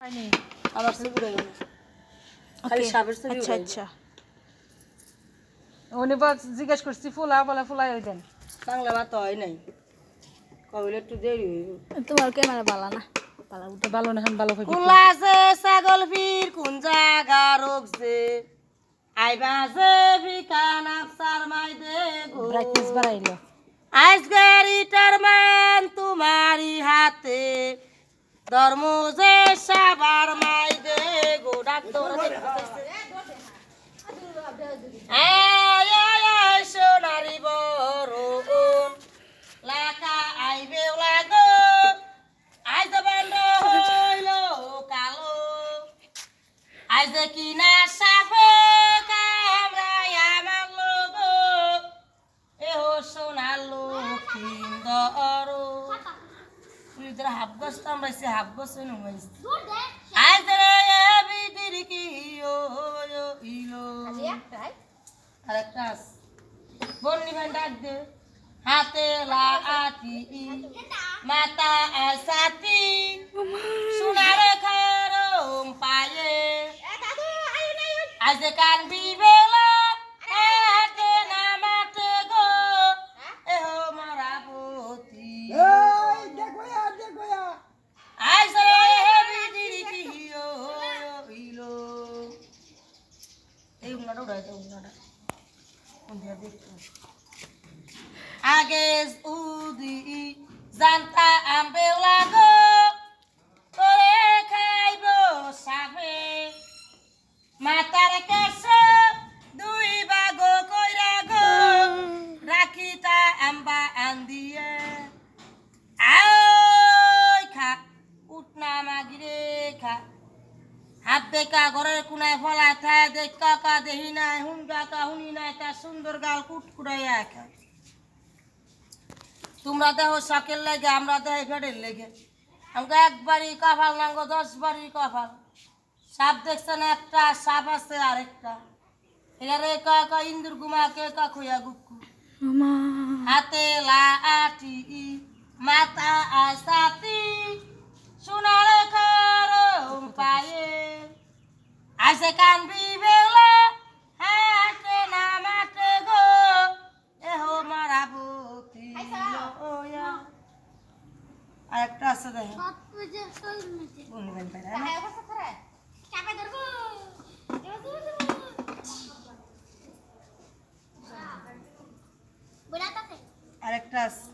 আবার ছবি উড়ে গেল খালি সাপের ছবি আচ্ছা আচ্ছা উনি জিজ্ঞেস করছি ফুলা বলে ফুলাই ওই দেন বাংলা ভাত হয় নাই কইলে একটু দেরি হইব তোমার ক্যামেরা ভালো না ভালো উঠে ভালো না ভালো হইবে কুলা যে ছাগল ফির কোন জায়গা রোগছে আইবা যে বিকান আফসার মাই দে গো ব্রাইটনেস বাড়াইলো আজকে রিটারমান তোমারি হাতে ধর্ম যে সাবার মাই দে গো ডাক্তার সোনারি বরণ লাকা আইবে লাগো আজ বান্ড হইল কালো আজ কিনা সাফে কামরাই আমার লোক এহো সোনার লক্ষিন্দর তুই তোরা হাফ গছ তো আমরা হাফ গছ নুমাইছি আজ রে বিদির কি ও ইলো আরেকটা আছে বন্নি ভাই ডাক দে হাতে লাঠি মাতা সাথী সোনার খরম পায়ে আজ কানবি বেলা হাতে নামাতে গো এহো মরাবতী আজ রে বিদির কি ও ইলো এই উন্নাটা উড়াইতে উন্নাটা আগে উদি জানতা আম্বেও লাগো তোরে খাইব সাবে মাতার কাছে দুই বাগো কইরা গো রাখিতা আম্বা আন্দিয়ে আই খা উঠনা মাগিরে খা হাত দেখা ঘরের কোনায় ফলা থায় দেখ কাকা দেহি নাই হুন কাকা হুনি নাই তার সুন্দর গাল কুটকুড়াইয়া খায় তোমরা দেখো শাকের লেগে আমরা দেহ ফেটের লেগে আমাকে একবারই কপাল নাঙ্গো 10 বারই কপাল সাপ দেখছেন একটা সাপ আছে আরেকটা এবারে কাকা ইন্দুর গুমাকে কাকুয়া গুক্কু হাতে লাঠি মাথা আসাতি সোনার খরম পায়ে আইসে কানবি বেলা হাতে নামাতে গো এহো মারাবতী লয়া আরেকটা আছে দেখো বলবেন তাই না আরেকটা আছে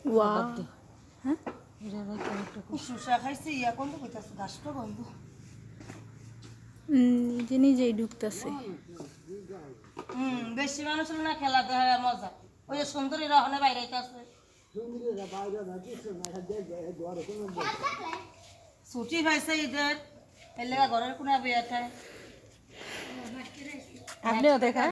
ওয়াও হ্যাঁ সুসা খাইছি ইয়া কোন তো কইতাছে গাছটা বন্ধ নিজে নিজেই ঢুকতেছে বেশি মানুষ হলো না খেলা দেখা মজা ওই যে সুন্দরী রহনে বাইরে আছে ছুটি পাইছে ঈদের এর লেগা ঘরের কোনা বইয়া থাকে আপনিও দেখা